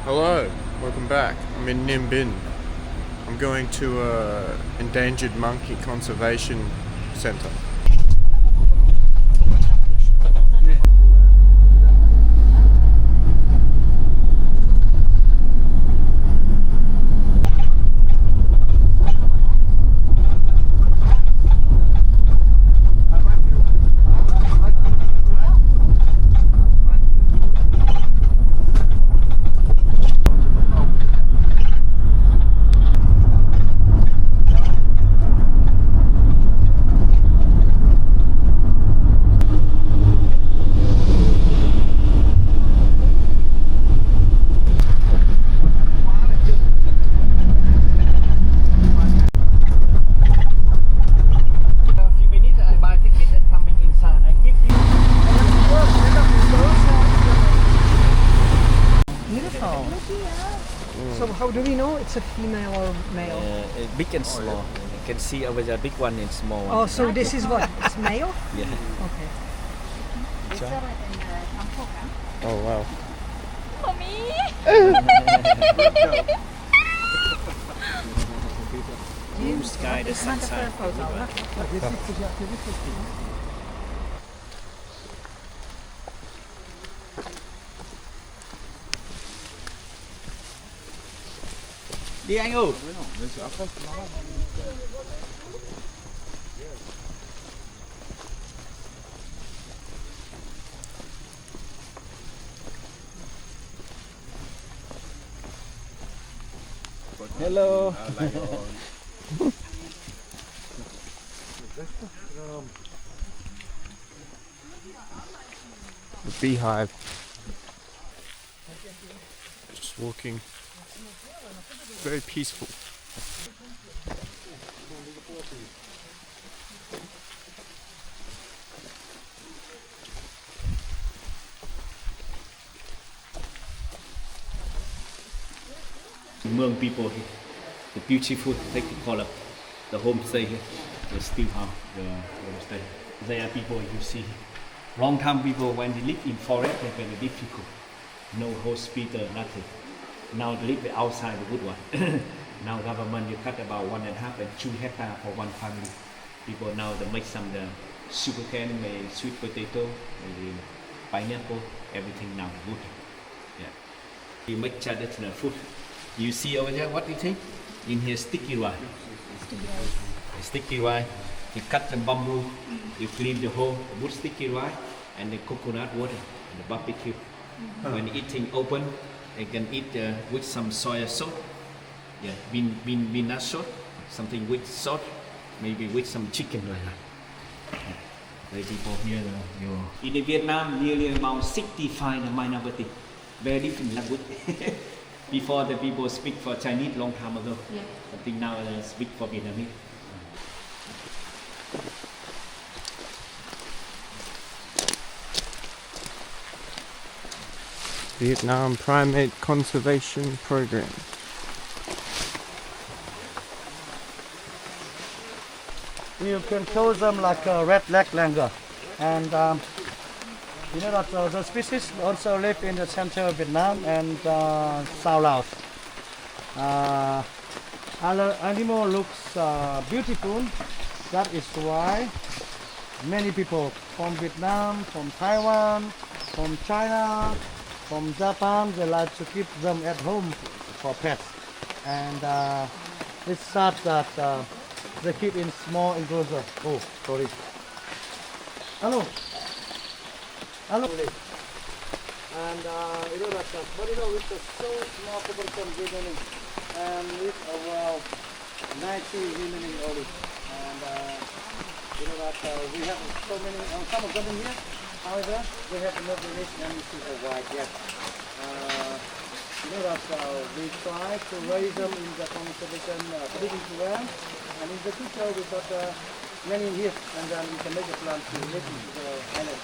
Hello, welcome back. I'm in Nimh Binh. I'm going to a endangered monkey conservation centre. So how do we know it's a female or male? Big and small. You can see over there, big one and small one. Oh, so this is what? It's male? Yeah. Okay. Oh wow. Blue sky, the sunshine. Đi anh ơi. Hello. The beehive. Just walking. Very peaceful. Hmong people here, the beautiful, they call up the homestay here, the still house, the homestay. They are people you see. Long time people when they live in forest, they very difficult. No hospital, nothing. Now they live outside the good one. Now government you cut about 1.5 and 2 hectares for one family. People now they make some the sugarcane, sweet potato, pineapple, everything now good. Yeah. We make traditional food. You see over there, what do you think? In here, sticky rice. Sticky rice. You cut the bamboo, you clean the whole wood sticky rice and the coconut water, the barbecue. When eating open, you can eat with some soy sauce. Yeah, bean nut sauce, something with salt, maybe with some chicken like that. The people here, in Vietnam, nearly about 65 minority, very different language. Before the people speak for Chinese long time ago. Yeah. I think now they speak for Vietnamese. Vietnam Primate Conservation Program. You can show them like a red leg langur, and you know that the species also live in the central Vietnam and South Laos. Our animal looks beautiful. That is why many people from Vietnam, from Taiwan, from China, from Japan, they like to keep them at home for pets. And it's sad that they keep in small enclosure. Oh, sorry. Hello. Hello. And you know that, but you know, with the so small population remaining, and with around 90 remaining only, and you know that we have so many, some of them in here. However, they have not released any single white yet. You know that we try to raise them in the conservation breeding program, and in the future we got many here, and then we can make a plan to live in the island.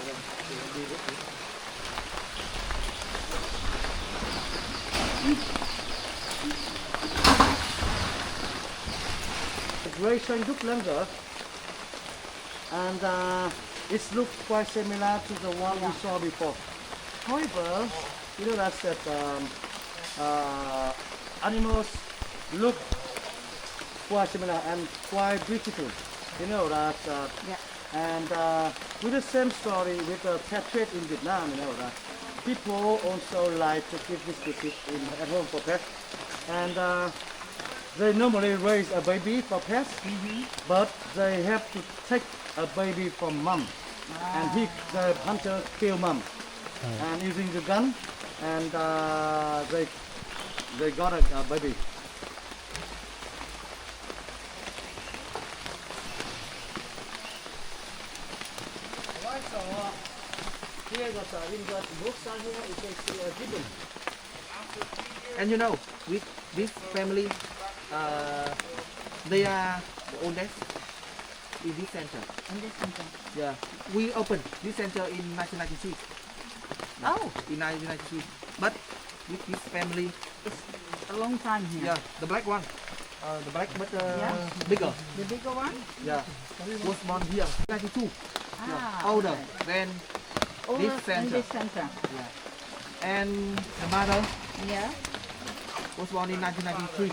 Gray Sanduk langur, and it looks quite similar to the one we saw before. However, you know that animals look quite similar and quite beautiful. You know that. Yeah. And with the same story with the pet trade in Vietnam, you know that people also like to keep this species at home for pets. And they normally raise a baby for pets, but they have to take a baby from mom. And the hunter kill mom. And using the gun, and they got a baby. Right, so here got in the book side here you can see a gibbon. And you know, with this family, they are the oldest in this center. And this center. Yeah, we opened this center in 1993. Oh, In 1993, but with this family, it's a long time here. yeah, the black one, the black but Yeah. bigger. The bigger one? Yeah, was born here 92, Ah, older okay. than Older this than center. this center. And the mother Yeah. was born in 1993.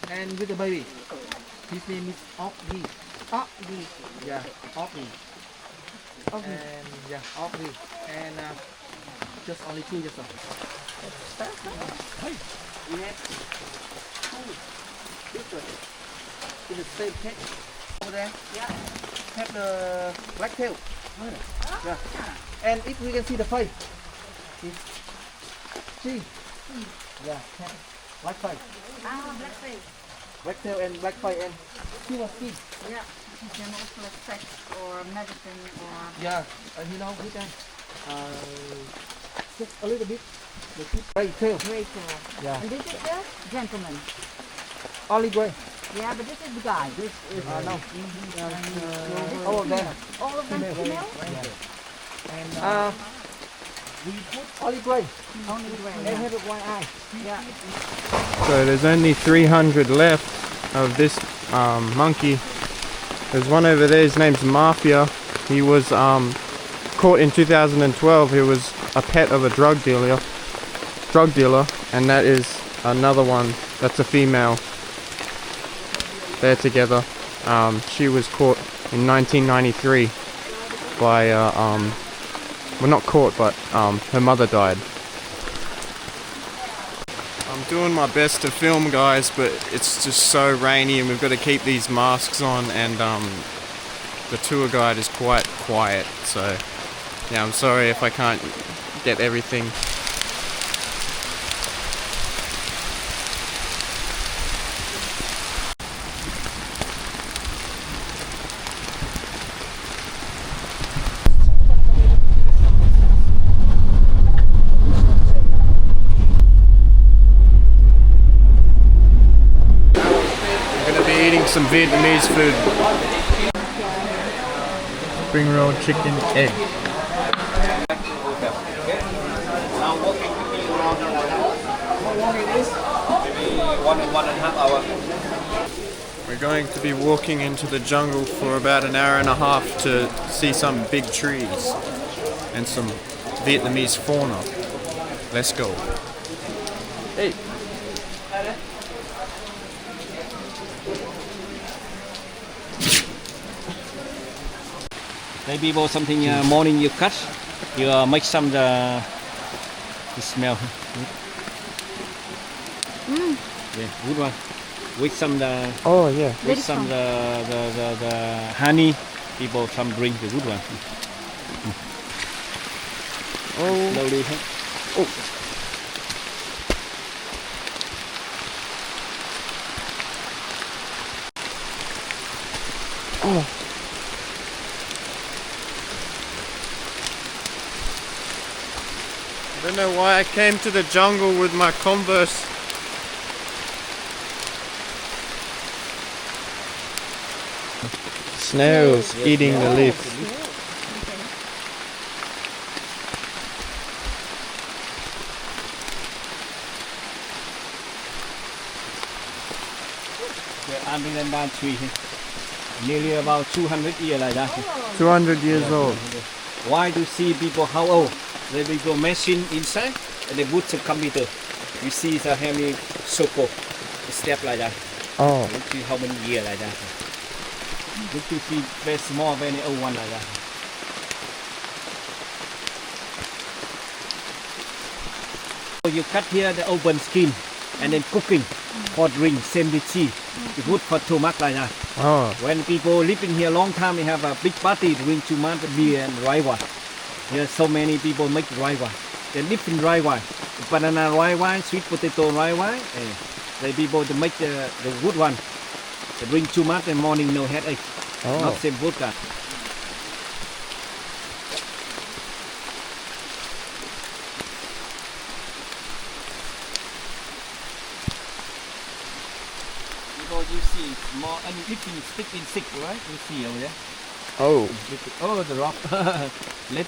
And with the baby, his name is Oggy. Oh, this. Yeah, Oggy. Okay. And yeah, Oggy. And just only 2 years old. We have two different in the same cage over there. Yeah. Have the black tail. Yeah. And if we can see the face, it's she. Yeah, have black face, Ah, black face. black tail and black face and silver skin. Yeah. You can also like sex or medicine or... Yeah, you know we can just a little bit. The gray tail. Gray tail. Yeah. And this is the gentleman. Only gray. Yeah, but this is the guy. This is no. All All of them. All of them female? And we put only gray Only gray. and Yeah. have a white eye. Yeah. So there's only 300 left of this monkey. There's one over there, his name's Mafia. He was caught in 2012. He was a pet of a drug dealer, and that is another one. That's a female. They're together. She was caught in 1993 by, well, not caught, but her mother died. I'm doing my best to film, guys, but it's just so rainy and we've got to keep these masks on, and the tour guide is quite quiet, so yeah, I'm sorry if I can't get everything. I'm gonna be eating some Vietnamese food. Spring roll chicken egg. Now walking with me around how long it is? Maybe 1.5 hours. We're going to be walking into the jungle for about an hour and a half to see some big trees and some Vietnamese fauna. Let's go. Hey. Maybe about something morning you cut, you make some the smell. Yeah, good one. With some the Oh yeah. with some the honey, people some drink the good one. Oh. Slowly. Huh? I don't know why I came to the jungle with my Converse. Snails eating the leaf. The Andaman tree, nearly about 200 years like that. 200 years old. Why do you see people how old? There we go machine inside, and the wood some computer. You see the heavy circle, step like that. Oh. Look see how many years like that. Look to see very small, very old one like that. So you cut here the open skin, and then cooking for drink, same with tea. The wood for too much like that. Oh. When people live in here a long time, they have a big party, drink too much beer and rye wine. Here so many people make rye wine. They live in rye wine, banana rye wine, sweet potato rye wine. They people to make the good one. They drink too much in morning, no headache. Oh. Not same vodka. People you see more and lifting stick in sick, right? You see over there. Oh. Oh, the rock. Let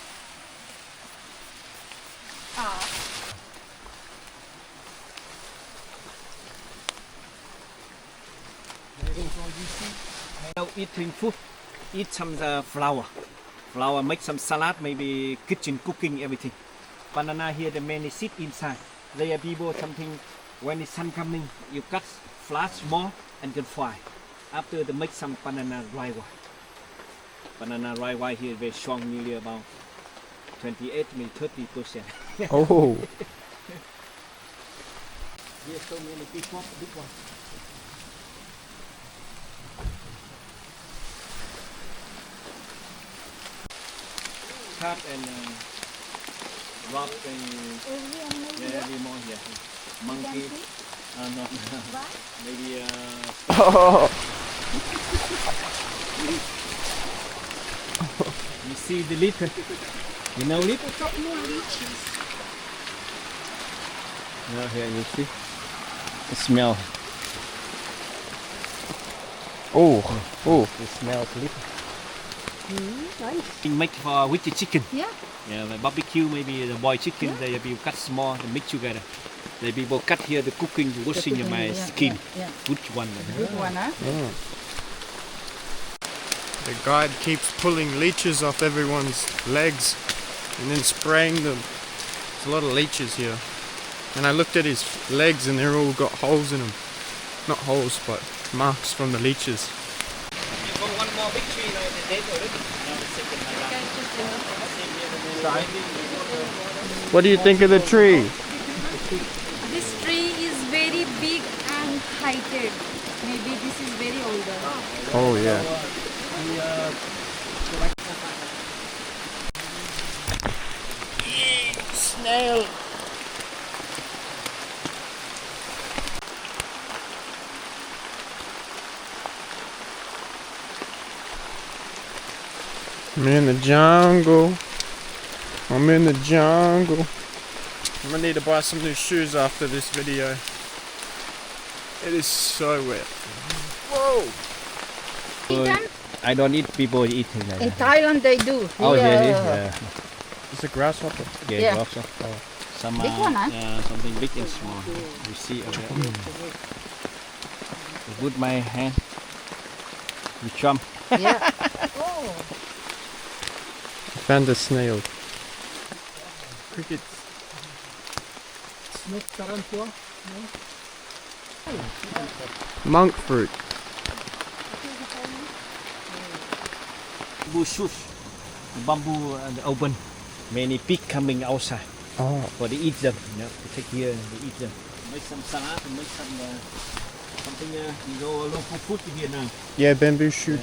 now eating food, eat some flour. Flour, make some salad, maybe kitchen cooking, everything. Banana here, the many sit inside. There are people something when the sun coming, you cut flat small and can fry. After they make some banana rye wine. Banana rye wine here very strong, nearly about 28, maybe 30%. Oh. Here's so many big one. Cut and rock and every more here. Monkey. No, maybe Oh. you see the lid? You know lid? No, here you see. The smell. Oh. Oh. The smell of lid. Nice. Make for with the chicken. Yeah. Yeah, like barbecue, maybe the boiled chicken, they be cut small and mix together. They people cut here the cooking, the washing of my skin. Yeah. Good one. Good one, huh? The guide keeps pulling leeches off everyone's legs and then spraying them. There's a lot of leeches here. And I looked at his legs and they're all got holes in them. Not holes, but marks from the leeches. You got one more big tree like the dead already. Now the second What do you think of the tree? This tree is very big and heighted. Maybe this is very older. Oh yeah. snail. I'm in the jungle. I'm in the jungle. I'm gonna need to buy some new shoes after this video. It is so wet. Whoa! I don't eat people eating like In that. Thailand they do. Oh yeah. It's a grasshopper. Yeah. Yeah. Oh. Some Big one, huh? something big and small. You see over there. Put my hand. You jump. Yeah. Found a snail. Crickets. Snake tarantula. Monk fruit. Bamboo shoot. The bamboo and open. Many pig coming outside Oh. for they eat them. You know, they take here and they eat them. Make some salad and make some something. You go local food here now. Yeah, bamboo shoot.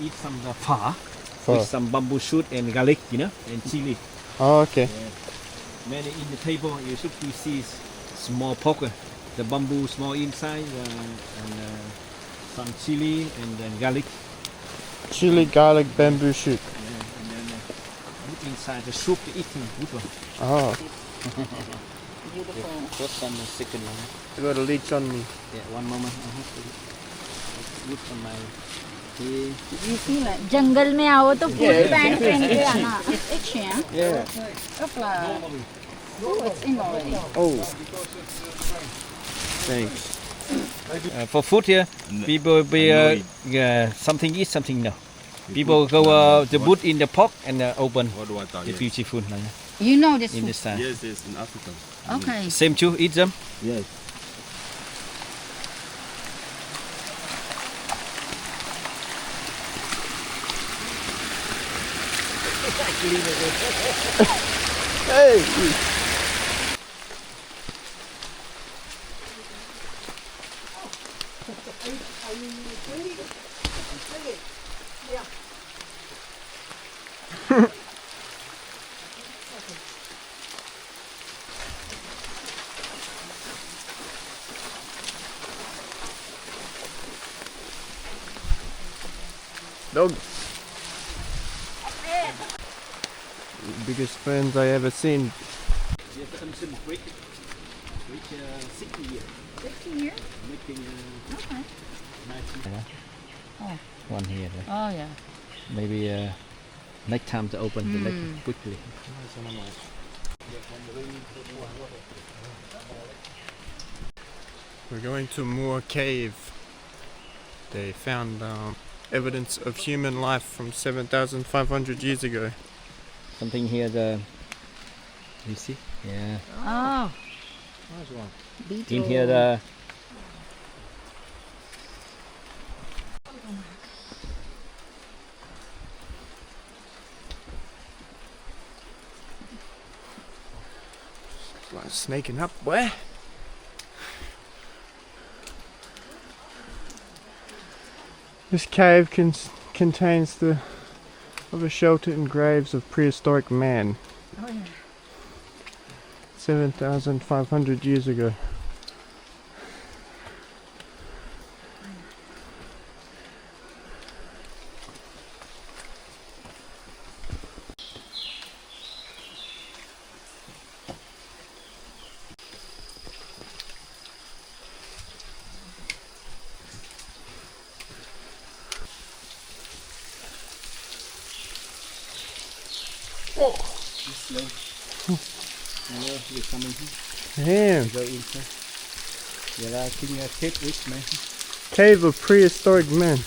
Eat some pho Pho. with some bamboo shoot and garlic, you know, and chili. Oh, okay. Many in the table, you should see small pork, the bamboo small inside, and some chili and then garlic. Chili, garlic, bamboo shoot. And then put inside the soup to eat. Good one. Oh. First one, the second one. I got a leech on me. Yeah, one moment. Good on my. जंगल में आओ तो full pant पहन के आना अच्छे हैं Yeah. Oh, it's in already. Oh. Thanks. For food here, people be something eat, something no. People go the put in the pot and open. What do I tell The you? beautiful. You know this in food? this time. Yes, yes, in Africa. Okay. Same too, eat them? Yes. Dog. Biggest friends I ever seen. Yes, some break 60 years. 50 years? Making Okay. 90. Oh. One here. Oh, yeah. Maybe next time to open the lake quickly. We're going to Moor Cave. They found evidence of human life from 7,500 years ago. Something here, you see? Yeah. Oh. In here, the Like sneaking up, boy. This cave contains the other sheltered and graves of prehistoric man. Oh, yeah. 7,500 years ago. this lake. You're coming here. Damn. Go inside. Yeah, I think I take with me. Cave of prehistoric men.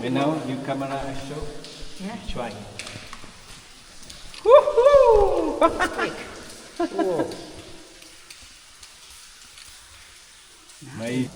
And now you camera I show. Yeah. Try. May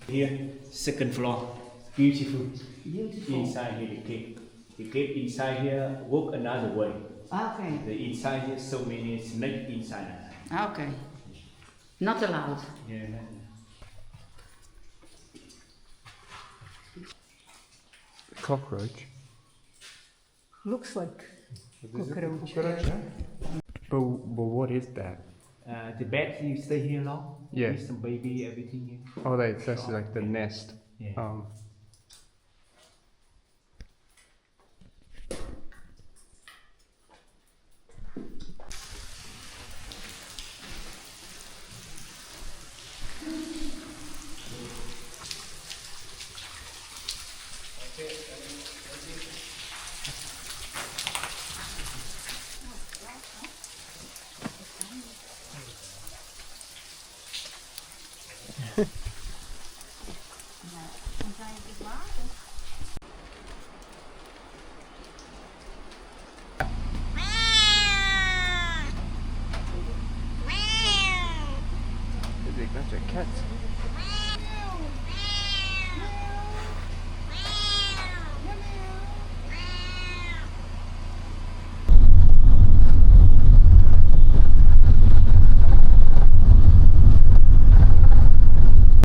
here, second floor, beautiful. Inside here, the cave. The cave inside here work another way. Okay. The inside here, so many snakes inside. Okay. Not allowed. Yeah. Cockroach. Looks like cockroach. But what is that? The bed you stay here long. Yeah. With some baby, everything here. Oh, that's like the nest. Yeah.